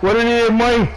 What it is, Mike?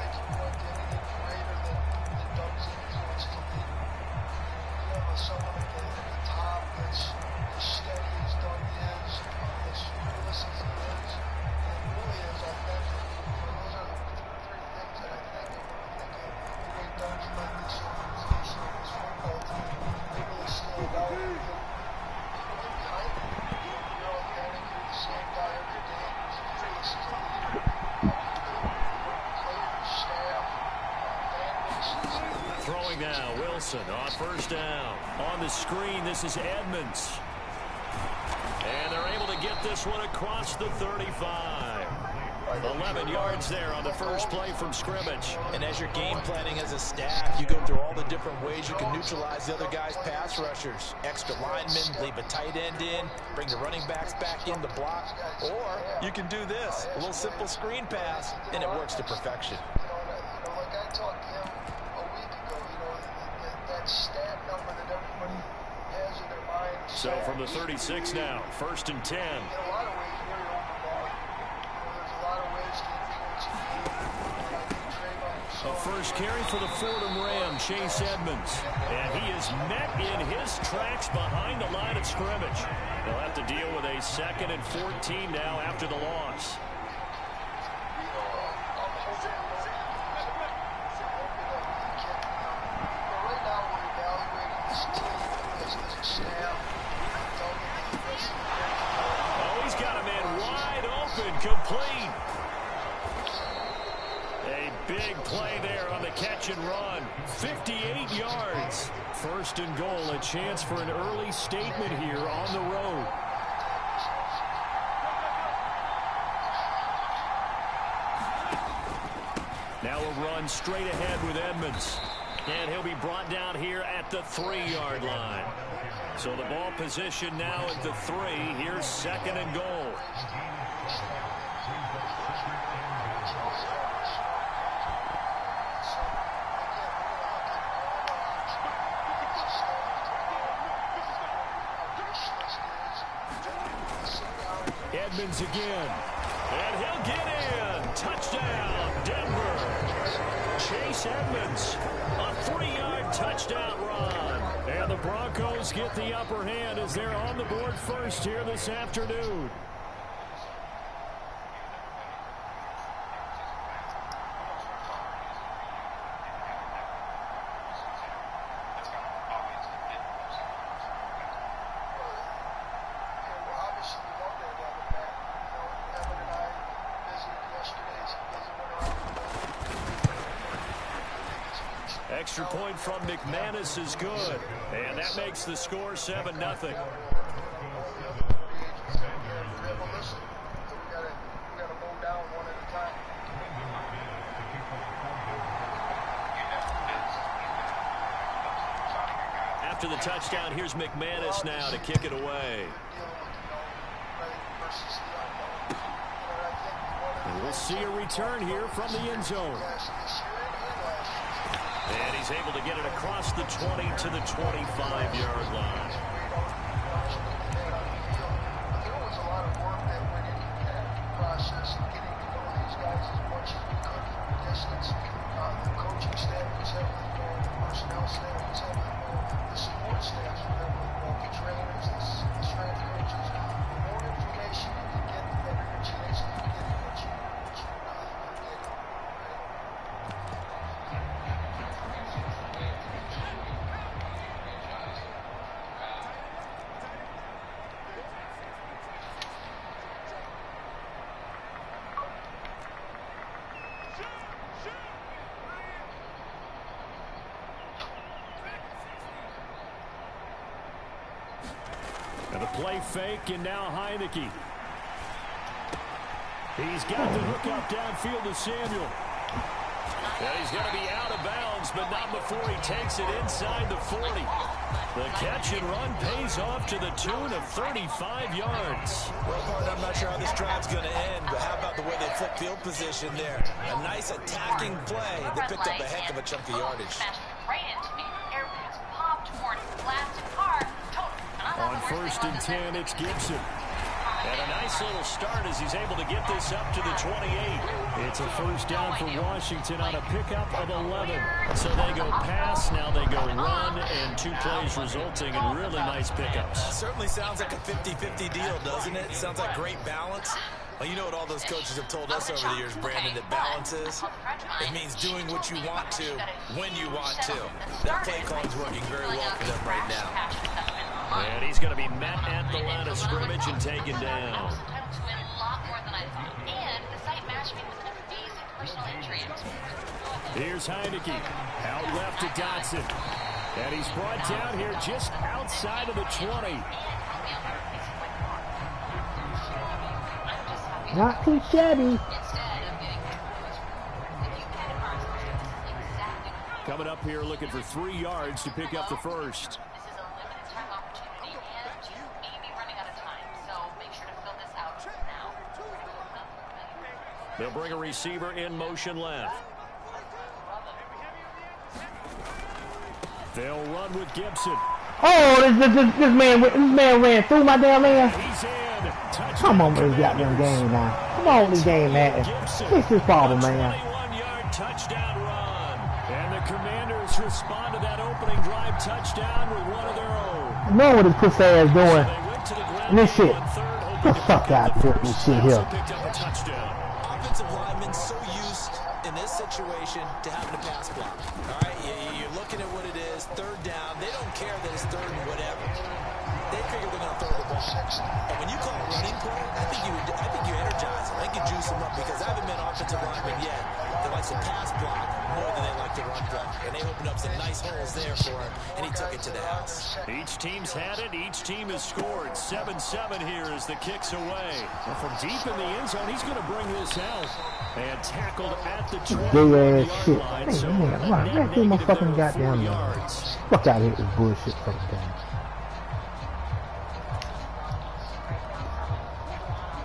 Throwing now, Wilson on first down. On the screen, this is Edmonds. And they're able to get this one across the 35. 11 yards there on the first play from scrimmage. And as you're game planning as a staff, you go through all the different ways you can neutralize the other guy's pass rushers. Extra linemen, leave a tight end in, bring the running backs back in the block. Or you can do this, a little simple screen pass, and it works to perfection. Like I talked to him a week ago, that stat number that everybody has in their mind. So from the 36 now, 1st and 10. In a lot of ways, very overbought. There's a lot of ways to influence a game. A first carry for the Fordham Ram, Chase Edmonds. And he is met in his tracks behind the line of scrimmage. They'll have to deal with a 2nd and 14 now after the loss. Oh, he's got a man wide open, complete. A big play there on the catch and run. 58 yards. 1st and goal, a chance for an early statement here on the road. Now a run straight ahead with Edmonds. And he'll be brought down here at the 3-yard line. So the ball position now at the 3. Here's 2nd and goal. Edmonds again. And he'll get in. Touchdown, Denver. Chase Edmonds, a 3-yard touchdown run. And the Broncos get the upper hand as they're on the board first here this afternoon. Extra point from McManus is good. And that makes the score 7-0. After the touchdown, here's McManus now to kick it away. And we'll see a return here from the end zone. And he's able to get it across the 20 to the 25-yard line. There was a lot of work that went into that process of getting to know these guys as much as we could from a distance. The coaching staff was heavily involved, the personnel staff was heavily involved, the support staff was heavily involved, the trainers, the strength coaches. The more information you can get, the better your chance of getting what you really are getting. And a play fake, and now Heineke. He's got the hook up downfield to Samuel. And he's going to be out of bounds, but not before he takes it inside the 40. The catch and run pays off to the tune of 35 yards. Well, partner, I'm not sure how this drive's going to end, but how about the way they flip field position there? A nice attacking play that picked up a heck of a chunk of yardage. On 1st and 10, it's Gibson. And a nice little start as he's able to get this up to the 28. It's a first down for Washington on a pickup of 11. So they go pass, now they go run, and 2 plays resulting in really nice pickups. Certainly sounds like a 50-50 deal, doesn't it? Sounds like great balance. Well, you know what all those coaches have told us over the years, Brandon, that balance is? It means doing what you want to when you want to. That play call is working very well for them right now. And he's going to be met at the line of scrimmage and taken down. Here's Heineke. Out left to Dotson. And he's brought down here just outside of the 20. Not too shabby. Coming up here looking for 3 yards to pick up the first. They'll bring a receiver in motion left. They'll run with Gibson. Oh, this man ran through my damn man. He's in. Come on with this goddamn game now. Come on with this game, man. Fix this problem, man. 21-yard touchdown run. And the Commanders respond to that opening drive touchdown with one of their own. I know what this pussy ass doing. And this shit. Get the fuck out of here, this shit here. Offensive linemen so used in this situation to having a pass block. All right, you're looking at what it is, 3rd down. They don't care that it's 3rd and whatever. They figure they're going to throw the ball. And when you call a running play, I think you energize them. I think you juice them up because I haven't met offensive linemen yet that likes to pass block more than they like to run block. And they opened up some nice holes there for him, and he took it to the house. Each team's had it. Each team has scored. 7-7 here as the kick's away. And from deep in the end zone, he's going to bring this out. And tackled at the 20-yard line. So man, my fucking goddamn yards. Fuck out of here with this bullshit fucking game.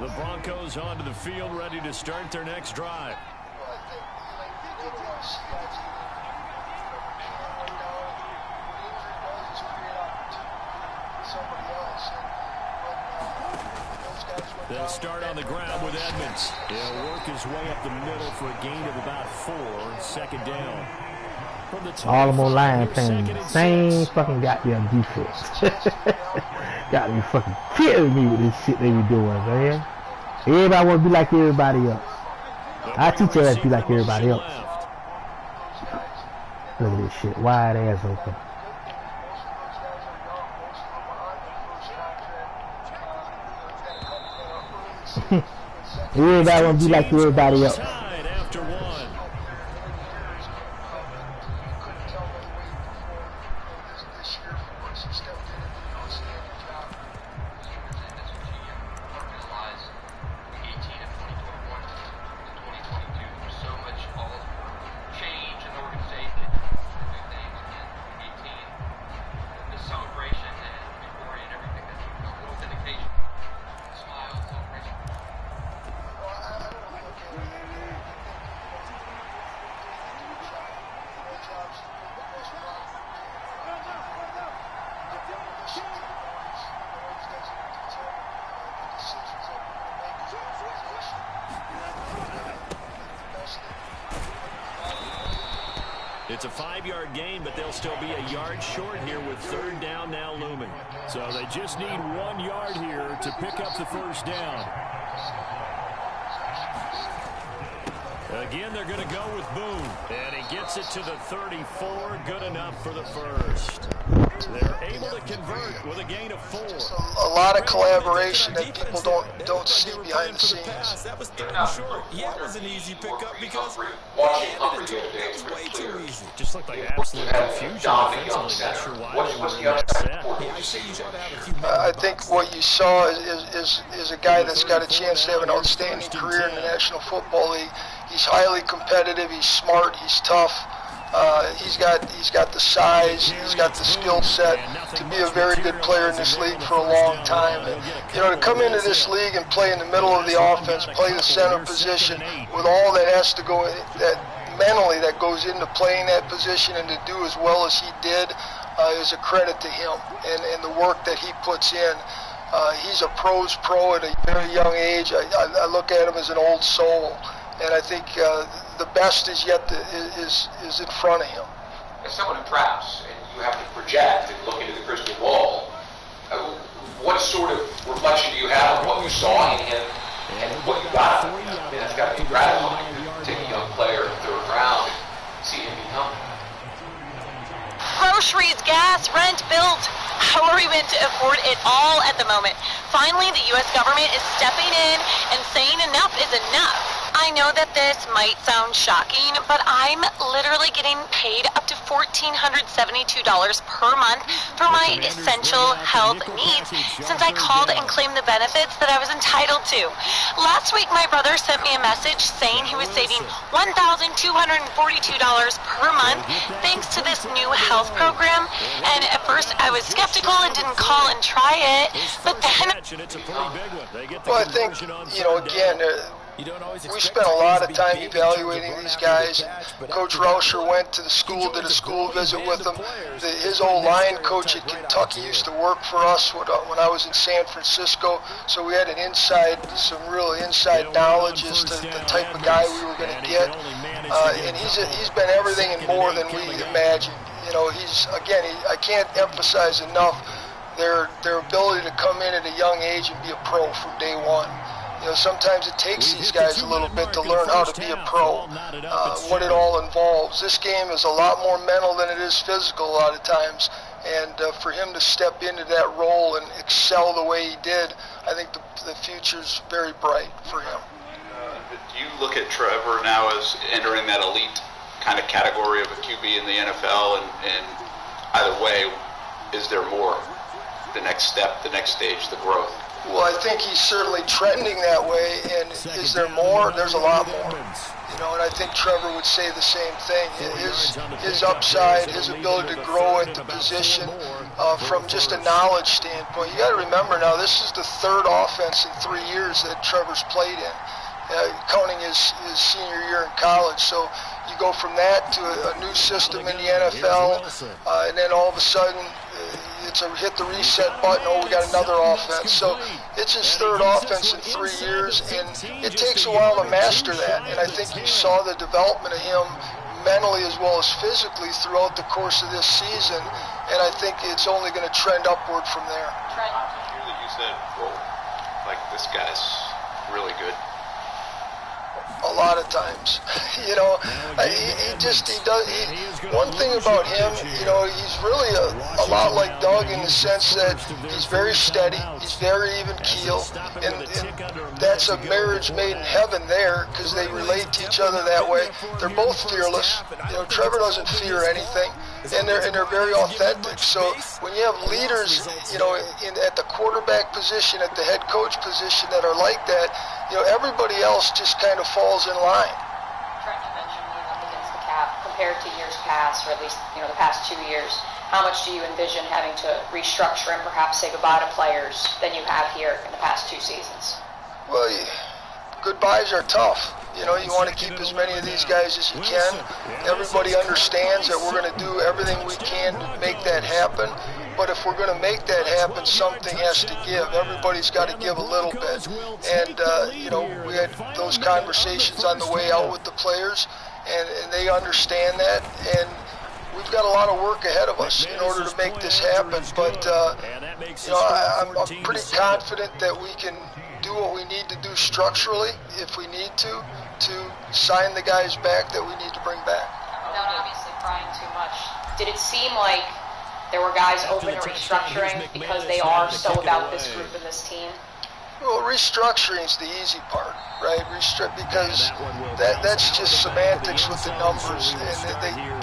The Broncos onto the field, ready to start their next drive. They'll start on the ground with Edmonds. He'll work his way up the middle for a gain of about 4. 2nd down. From the Baltimore line playing the same fucking goddamn defense. Got me fucking killing me with this shit they be doing, man. Everybody want to be like everybody else. I teach you how to be like everybody else. Look at this shit. Wide ass open. Everybody want to be like everybody else. It's a 5-yard gain, but they'll still be a yard short here with 3rd down now looming. So they just need 1 yard here to pick up the first down. Again, they're going to go with Boone. And he gets it to the 34. Good enough for the first. They're able to convert with a gain of 4. A lot of collaboration that people don't see behind the scenes. That was 3rd and short. Yeah, it was an easy pickup because it was way too easy. Just looked like absolute confusion defensively. Not sure why they were in that set. Yeah, I say you should have a few I think what you saw is a guy that's got a chance to have an outstanding career in the National Football League. He's highly competitive. He's smart. He's tough. He's got the size. He's got the skill set to be a very good player in this league for a long time. And, you know, to come into this league and play in the middle of the offense, play the center position with all that has to go, that mentally that goes into playing that position, and to do as well as he did is a credit to him and the work that he puts in. He's a pro's pro at a very young age. I look at him as an old soul, and I think the best is yet is in front of him. As someone who drafts, and you have to project and look into the crystal ball, what sort of reflection do you have of what you saw in him and what you got out of him? I mean, that's got to be gratifying to take a young player in the third round and see him become. Groceries, gas, rent, bills. How are we meant to afford it all at the moment? Finally, the U.S. government is stepping in and saying enough is enough. I know that this might sound shocking, but I'm literally getting paid up to $1,472 per month for my essential health needs since I called and claimed the benefits that I was entitled to. Last week, my brother sent me a message saying he was saving $1,242 per month thanks to this new health program. And at first, I was skeptical and didn't call and try it, but then... Well, I think, again... we spent a lot of time evaluating these guys. Coach Rauscher went to the school, did a school visit with them. His old line coach at Kentucky used to work for us when I was in San Francisco, so we had some real inside knowledge as to the type of guy we were going to get. And he's been everything and more than we imagined. I can't emphasize enough their ability to come in at a young age and be a pro from day one. Sometimes it takes these guys a little bit to learn how to be a pro, what it all involves. This game is a lot more mental than it is physical a lot of times, and for him to step into that role and excel the way he did, I think the future's very bright for him. Do you look at Trevor now as entering that elite kind of category of a QB in the NFL, and either way, is there more? The next step, the next stage, the growth? Well, I think he's certainly trending that way, and is there more? There's a lot more. And I think Trevor would say the same thing. His upside, his ability to grow at the position from just a knowledge standpoint. You got to remember now, this is the third offense in 3 years that Trevor's played in, counting his senior year in college. So you go from that to a new system in the NFL, and then all of a sudden, it's a hit the reset button, we got another offense. So it's his third offense in 3 years, and it takes a while to master that. And I think you saw the development of him mentally as well as physically throughout the course of this season, and I think it's only going to trend upward from there. You said, well, like, this guy's really good. A lot of times, one thing about him, he's really a lot like Doug in the sense that he's very steady, he's very even keel, and that's a marriage made in heaven there because they relate to each other that way. They're both fearless. Trevor doesn't fear anything, and they're very authentic. So when you have leaders, at the quarterback position, at the head coach position that are like that, everybody else just kind of falls in line. Trent, you mentioned being up against the cap compared to years past, or at least the past 2 years. How much do you envision having to restructure and perhaps say goodbye to players than you have here in the past 2 seasons? Well, goodbyes are tough. You want to keep as many of these guys as you can. Everybody understands that we're going to do everything we can to make that happen. But if we're going to make that happen, something has to give. Everybody's got to give a little bit. And, we had those conversations on the way out with the players, and they understand that. And we've got a lot of work ahead of us in order to make this happen. But, I'm pretty confident that we can do what we need to do structurally, if we need to sign the guys back that we need to bring back. Without obviously crying too much, did it seem like there were guys open to restructuring because they are so about this group and this team? Well, restructuring is the easy part, right? Because that's just semantics with the numbers, and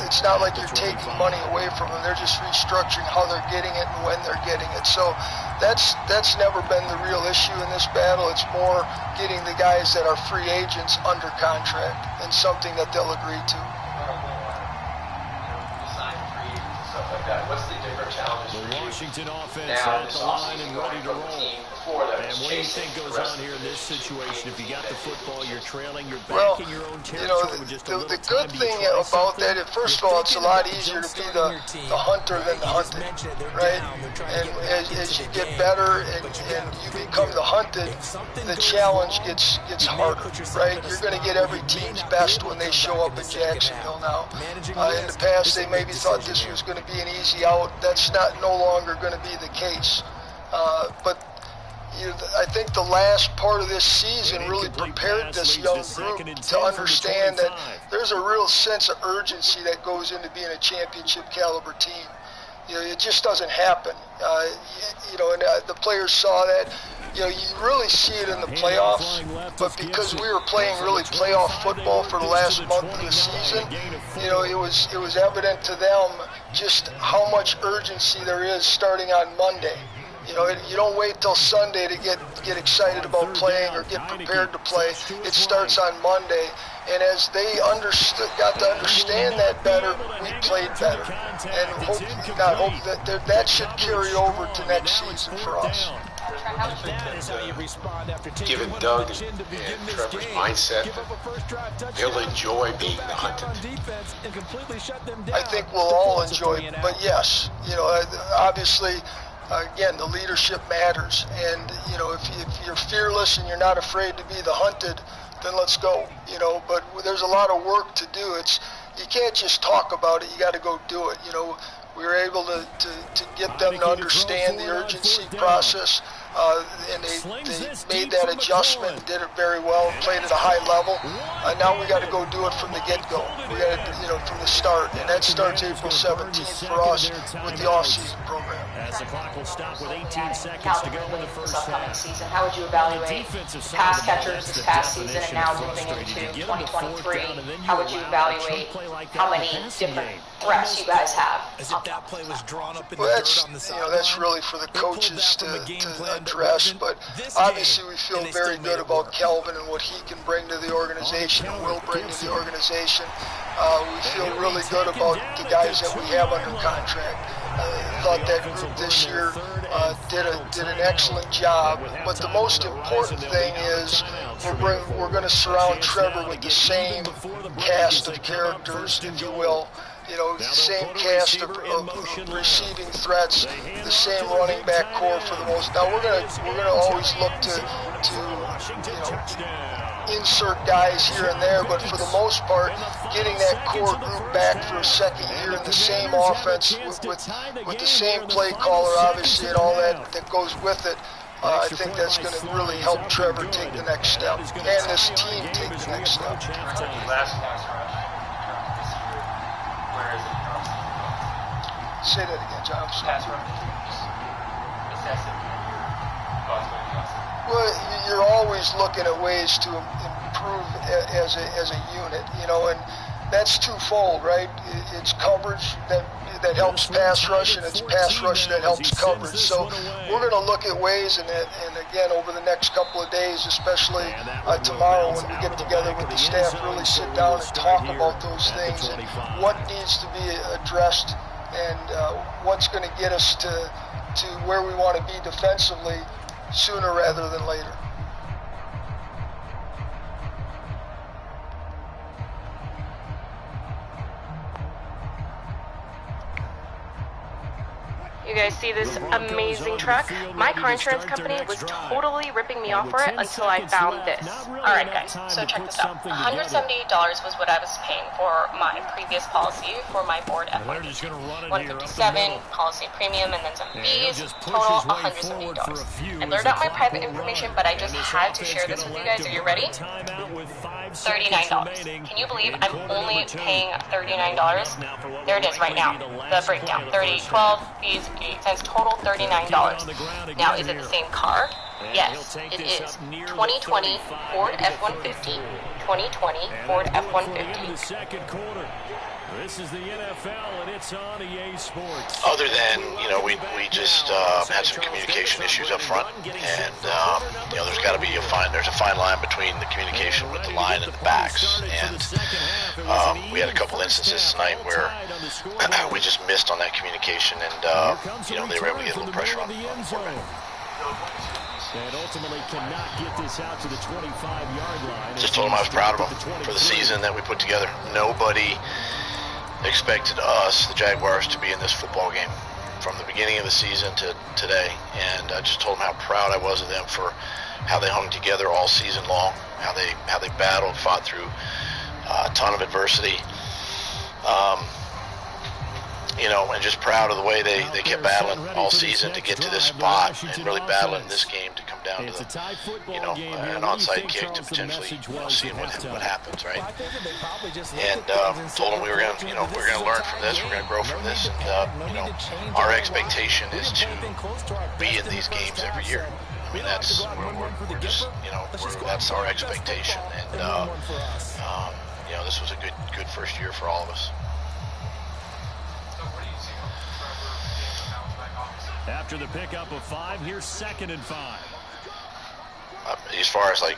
it's not like you're taking money away from them. They're just restructuring how they're getting it and when they're getting it. So that's never been the real issue in this battle. It's more getting the guys that are free agents under contract and something that they'll agree to. What's the different challenges for you Washington offense now at this the line offseason and going ready to from the roll. team before that was And what do you chasing think goes the rest on here in this situation? If you got the football, you're trailing, you're back Well, in your own you know, territory with just a little the time. good Do you thing try about something? that is, first of all, it's a lot easier to be the hunter than the hunted, right? And as you get better and you become the hunted, the challenge gets harder, right? You're going to get every team's best when they show up in Jacksonville now. In the past, they maybe thought this was going to be an easy out. That's no longer going to be the case. But I think the last part of this season really prepared this young group to understand that there's a real sense of urgency that goes into being a championship caliber team. You know, it just doesn't happen. And the players saw that. You know, you really see it in the playoffs, but because we were playing really playoff football for the last month of the season, you know, it was evident to them just how much urgency there is starting on Monday. You know, you don't wait till Sunday to get excited about playing or get prepared to play. It starts on Monday. And as they got to understand that better, we played better. And that should carry over to next season for us. Given Doug and Trevor's mindset, they'll enjoy being the hunted. I think we'll all enjoy it. But yes, you know, obviously, again, the leadership matters. And, you know, if you're fearless and you're not afraid to be the hunted, then let's go, you know. But there's a lot of work to do. You can't just talk about it. You got to go do it. You know, we were able to get them to understand the urgency process, and they made that adjustment and did it very well, played at a high level. Now we got to go do it from the get-go. We got to, you know, from the start, and that starts April 17th for us with the off-season program. As the clock will stop with 18 seconds to go in the first half. Season, how would you evaluate pass catchers this past season and now moving into 2023? How would you evaluate how many different threats you guys have? As if that play was drawn up in the Well, dirt on the sideline. that's really for the coaches to address. But obviously, we feel very good about Kelvin and what he can bring to the organization and will bring to the organization. We feel really good about the guys that we have under contract. I thought that group this year did an excellent job. But the most important thing is we're going to surround Trevor with the same cast of characters, if you will. You know, the same cast of receiving threats, the same running back core for the most. Now we're gonna always look to insert guys here and there, but for the most part, getting that core group back for a second year in the same offense with the same play caller, obviously, and all that goes with it. I think that's going to really help Trevor take the next step, and this team take the next step. Say that again, John. Well, you're always looking at ways to improve as a unit, you know, and that's twofold, right? It's coverage that helps pass rush, and it's pass rush that helps coverage. So we're going to look at ways, and again, over the next couple of days, especially tomorrow when we get together with the staff, really sit down and talk about those things and what needs to be addressed and what's going to get us to where we want to be defensively sooner rather than later. You guys see this amazing truck? My car insurance company was totally ripping me off for it until I found this. Alright guys, so check this out. $178 was what I was paying for my previous policy for my Ford F-150. $157 policy premium and then some fees, total $170. I blurred out my private information, but I just had to share this with you guys. Are you ready? $39. Can you believe I'm only paying $39? There it is right now. The breakdown. $30, 12, fees, 8 cents, total $39. Now, is it the same car? Yes, it is. 2020 Ford F-150. 2020 Ford F-150. This is the NFL, and it's on EA Sports. Other than, we just had some communication issues up front, and there's got to be a fine line between the communication with the line and the backs, and we had a couple instances tonight where we just missed on that communication, and they were able to get a little pressure on the quarterback. And ultimately cannot get this out to the 25-yard line. Just told him I was proud of him for the season that we put together. Nobody expected us, the Jaguars, to be in this football game from the beginning of the season to today. And I just told them how proud I was of them for how they hung together all season long, how they battled, fought through a ton of adversity. You know, and just proud of the way they kept battling all season to get to this spot and really battling this game to come down to the, you know, an onside kick to potentially, you know, seeing what happens, right? And told them we were going to, you know, we're going to learn from this, we're going to grow from this, and you know, our expectation is to be in these games every year. I mean, that's we're just, you know, that's our expectation, and you know, this was a good first year for all of us. After the pickup of 5, here's 2nd and 5. As far as like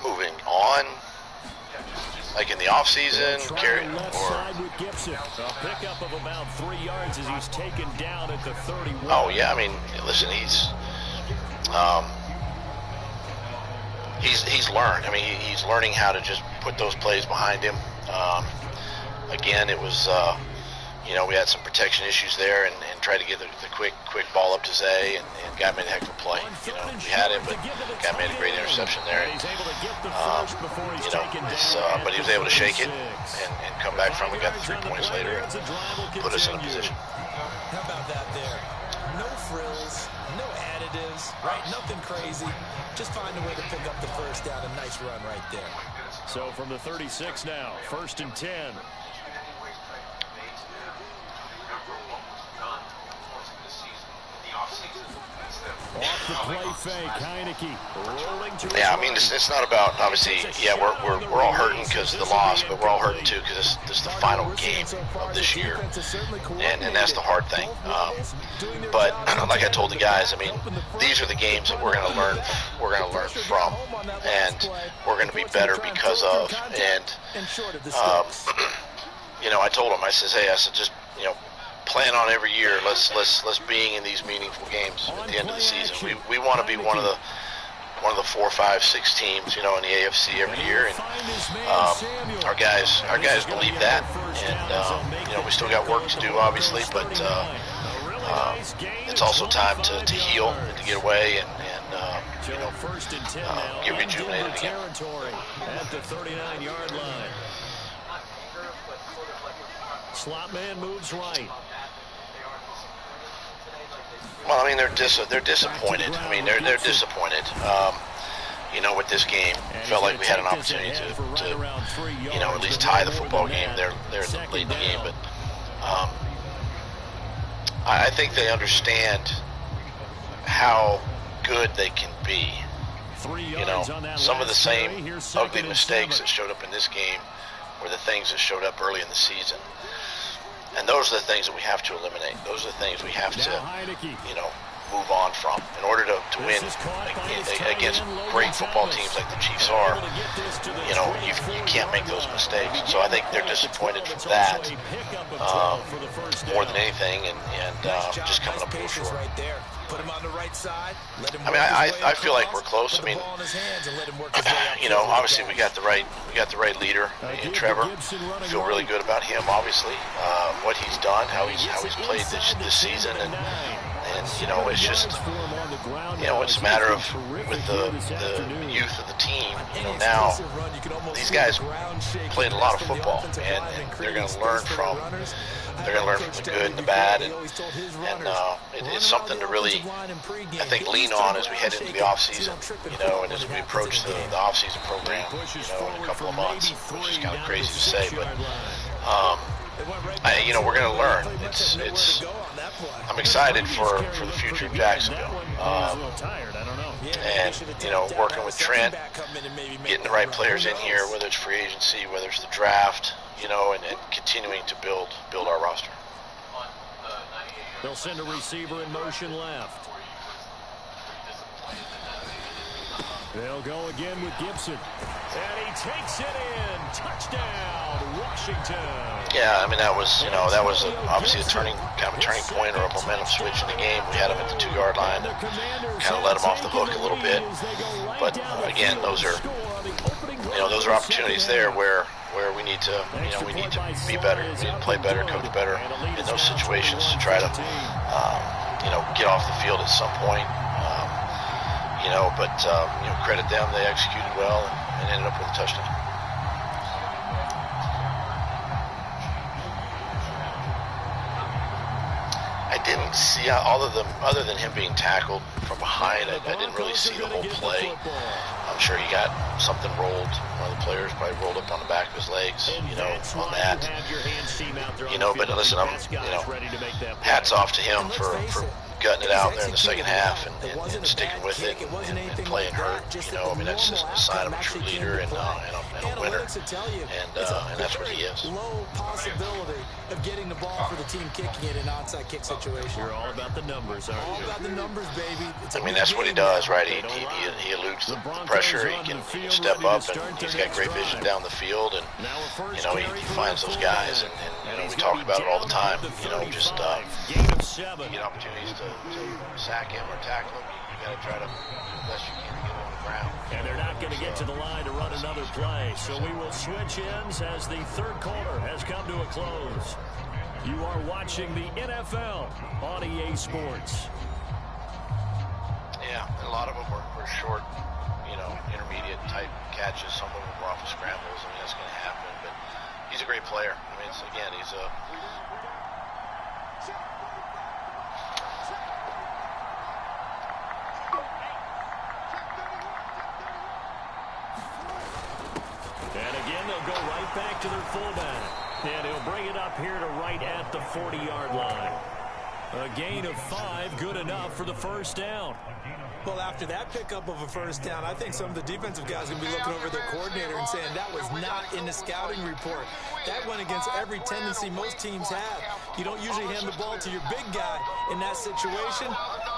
moving on, like in the off season, carry or with Gibson. A pickup of about 3 yards as he's taken down at the 31. Oh yeah, I mean, listen, he's learned. I mean, he's learning how to just put those plays behind him. Again, it was. You know, we had some protection issues there and tried to get the quick ball up to Zay, and guy made a heck of a play. You know, we had it, but guy made a great interception there. And, you know, but he was able to shake it and come back from it, got the 3 points later, and put us in a position. How about that there? No frills, no additives, right? Nothing crazy. Just find a way to pick up the first down. A nice run right there. So from the 36 now, 1st and 10. Off the play fake, Heineke. Yeah, I mean, it's not about, obviously, yeah, we're all hurting because of the loss, but we're all hurting too because this is the final game of this year, and that's the hard thing. But like I told the guys, I mean, these are the games that we're going to learn from, and we're going to be better because of. And you know, I told them, I said, just, you know, plan on every year. Let's being in these meaningful games at the end of the season. We want to be one of the 4, 5, 6 teams, you know, in the AFC every year, and our guys believe that, and you know, we still got work to do, obviously, but it's also time to heal and to get away and you know, get rejuvenated again. At the 39-yard line. Slot man moves right. Well, I mean, they're disappointed. I mean, they're disappointed. You know, with this game, felt like we had an opportunity to you know, at least tie the football game. They're late in the game, but I think they understand how good they can be. You know, some of the same ugly mistakes that showed up in this game were the things that showed up early in the season. And those are the things that we have to eliminate. Those are the things we have to, you know, move on from in order to win against great football teams like the Chiefs are. You know, you can't make those mistakes. So I think they're disappointed from that more than anything, and just coming up a little short. I mean, I feel like we're close. I mean, you know, obviously we got the right leader in Trevor. I feel really good about him. Obviously, what he's done, how he's played this season, and you know, it's just, you know, it's a matter of with the youth of the team. You know, now these guys played a lot of football, and they're going to learn from. They're going to learn from the good and the bad, and it's something to really, I think, lean on as we head into the off season. You know, and as we approach the off season program, you know, in a couple of months, which is kind of crazy to say, but you know, we're going to learn. I'm excited for the future of Jacksonville. And, you know, working with Trent, getting the right players in here, whether it's free agency, whether it's the draft, you know, and continuing to build our roster. They'll send a receiver in motion left. They'll go again with Gibson. And he takes it in. Touchdown, Washington. Yeah, I mean, that was, obviously a turning point or a momentum switch in the game. We had him at the 2-yard line and kind of let him off the hook a little bit. But again, those are opportunities there where we need to, be better. We need to play better, coach better in those situations to try to, get off the field at some point. But credit them, they executed well and ended up with a touchdown. I didn't see, other than him being tackled from behind, I didn't really see the whole play. I'm sure he got something rolled. One of the players probably rolled up on the back of his legs, on that. But listen, hats off to him for gutting it out there in the second half and sticking with it and playing hurt. That's just a sign of a true leader and a winner. And that's what he is. Low possibility of getting the ball for the team kicking it in an onside kick situation. You're all about the numbers, aren't you? All about the numbers, baby. That's what he does, right? He eludes the pressure. He can step up, and he's got great vision down the field, and he finds those guys, and we talk about it all the time. Just you get opportunities to sack him or tackle him. You got to try to do the best you can to get him on the ground. And they're not going to get to the line to run another play, so we will switch ends as the third quarter has come to a close. You are watching the NFL on EA Sports. Yeah, and a lot of them were short, intermediate type catches. Some of them were off of scrambles. That's going to happen, but he's a great player. He's a... And again, they'll go right back to their fullback. And he'll bring it up here to right at the 40-yard line. A gain of 5, good enough for the first down. Well, after that pickup of a first down, I think some of the defensive guys are going to be looking over their coordinator and saying that was not in the scouting report. That went against every tendency most teams have. You don't usually hand the ball to your big guy in that situation.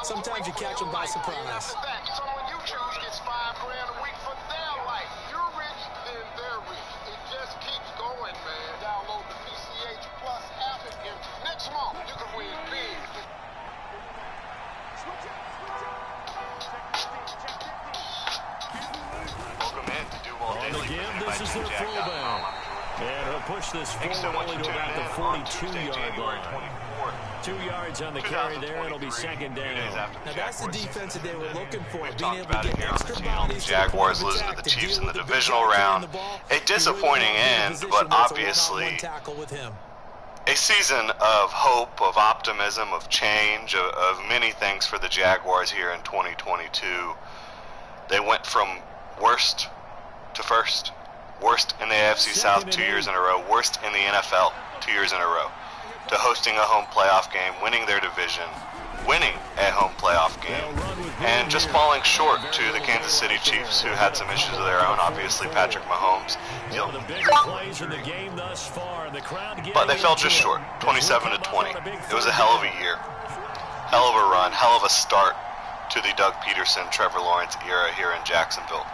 Sometimes you catch them by surprise. Someone you choose gets $5 grand a week for their life. You're rich, then they're rich. It just keeps going, man. Download the PCH Plus app and next month you can win big. Welcome in to Do Well Daily. Again, this is their fullback. And he'll push this forward only to about the 42-yard line. 2 yards on the carry there. It'll be second down. Now that's the defense that they were looking for. We've being talked able to about it get here on the extra channel. bodies. Jaguars losing to the Chiefs in the divisional round. A disappointing end, but obviously a season of hope, of optimism, of change, of many things for the Jaguars here in 2022. They went from worst to first. Worst in the AFC South 2 years in a row. Worst in the NFL 2 years in a row. To hosting a home playoff game, winning their division, winning a home playoff game, and just falling short to the Kansas City Chiefs, who had some issues of their own. Obviously, Patrick Mahomes. But they fell just short, 27-20. It was a hell of a year. Hell of a run, hell of a start to the Doug Peterson, Trevor Lawrence era here in Jacksonville.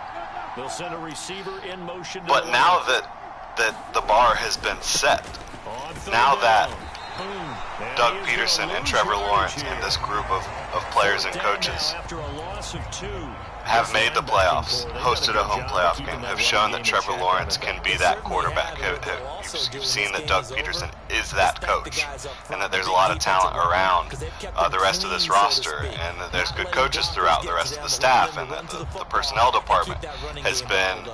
They'll send a receiver in motion. But now that the bar has been set, now that Doug Peterson and Trevor Lawrence and this group of players and coaches have made the playoffs, hosted a home playoff game, have shown that Trevor Lawrence can be that quarterback. You've seen that Doug Peterson is that coach, and that there's a lot of talent around the rest of this roster, and that there's good coaches throughout the rest of the staff, and that the personnel department has been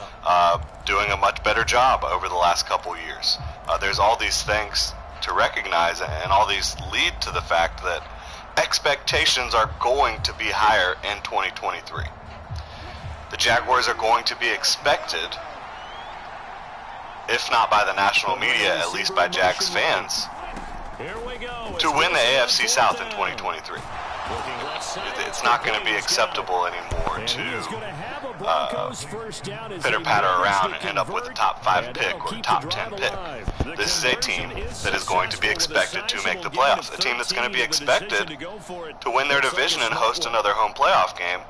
doing a much better job over the last couple years. There's all these things to recognize, and all these lead to the fact that expectations are going to be higher in 2023. The Jaguars are going to be expected, if not by the national media, at least by Jags fans, to win the AFC South in 2023. It's not going to be acceptable anymore to pitter-patter around and end up with a top 5 pick or a top 10 pick. This is a team that is going to be expected to make the playoffs. A team that's going to be expected to win their division and host another home playoff game.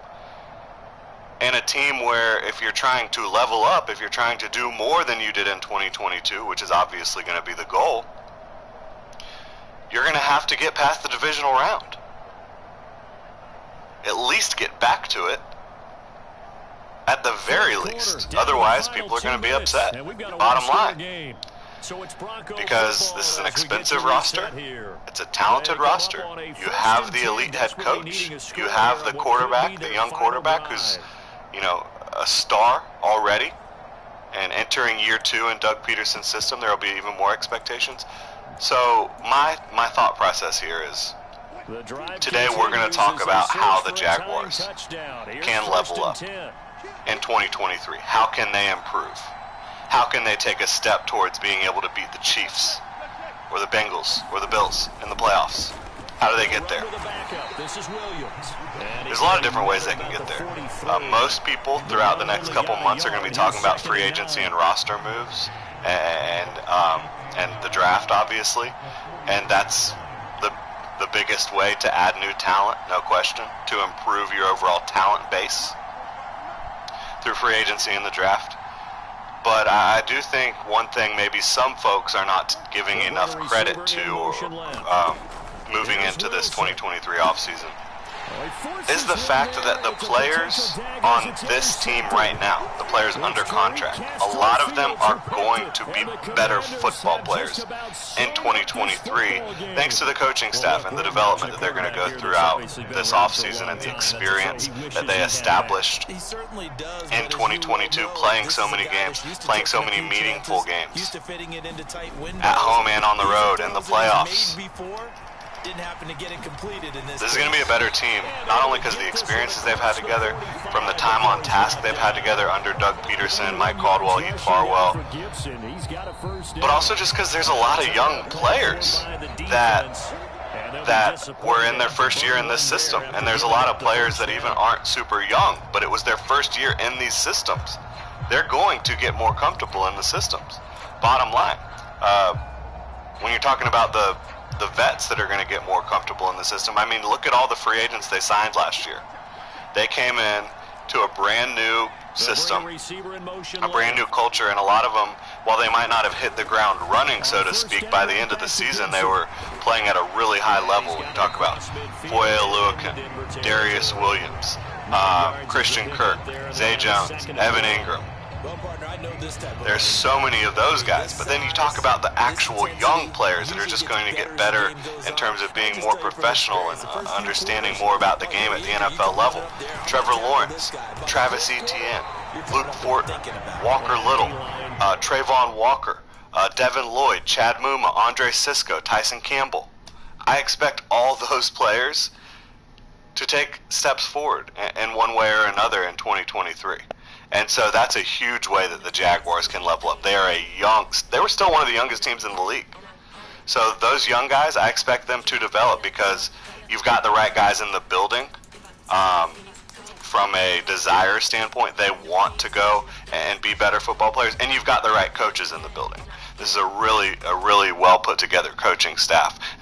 And a team where if you're trying to level up, if you're trying to do more than you did in 2022, which is obviously going to be the goal, you're going to have to get past the divisional round. At least get back to it. At the very least. Otherwise, people are going to be upset. Bottom line. Because this is an expensive roster. It's a talented roster. You have the elite head coach. You have the quarterback, the young quarterback who's, you know, a star already. And entering year 2 in Doug Peterson's system, there will be even more expectations. So my thought process here is, today we're going to talk about how the Jaguars can level up in 2023. How can they improve? How can they take a step towards being able to beat the Chiefs or the Bengals or the Bills in the playoffs? How do they get there? There's a lot of different ways they can get there. Most people throughout the next couple months are going to be talking about free agency and roster moves and the draft, obviously. And that's the biggest way to add new talent, no question, to improve your overall talent base through free agency and the draft. But I do think one thing maybe some folks are not giving enough credit to moving into this 2023 offseason is the fact that the players on this team right now, the players under contract, a lot of them are going to be better football players in 2023 thanks to the coaching staff and the development that they're going to go throughout this offseason and the experience that they established in 2022, playing so many games, playing so many meaningful games at home and on the road in the playoffs. This is going to be a better team, not only because of the experiences they've had together, from the time on task they've had together under Doug Peterson, Mike Caldwell, Heath Farwell, but also just because there's a lot of young players that were in their first year in this system, and there's a lot of players that even aren't super young, but it was their first year in these systems. They're going to get more comfortable in the systems. Bottom line, when you're talking about the vets that are going to get more comfortable in the system. I mean, look at all the free agents they signed last year. They came in to a brand new system, a brand new culture, and a lot of them, while they might not have hit the ground running, so to speak, by the end of the season, they were playing at a really high level. When you talk about Foye Oluokun, Darius Williams, Christian Kirk, Zay Jones, Evan Ingram. There's so many of those guys, but then you talk about the actual young players that are just going to get better in terms of being more professional and understanding more about the game at the NFL level. Trevor Lawrence, Travis Etienne, Luke Fortner, Walker Little, Trayvon Walker, Devin Lloyd, Chad Muma, Andre Sisco, Tyson Campbell. I expect all those players to take steps forward in one way or another in 2023. And so that's a huge way that the Jaguars can level up. They were still one of the youngest teams in the league. So those young guys, I expect them to develop because you've got the right guys in the building. From a desire standpoint, they want to go and be better football players, and you've got the right coaches in the building. This is a really well put together coaching staff, and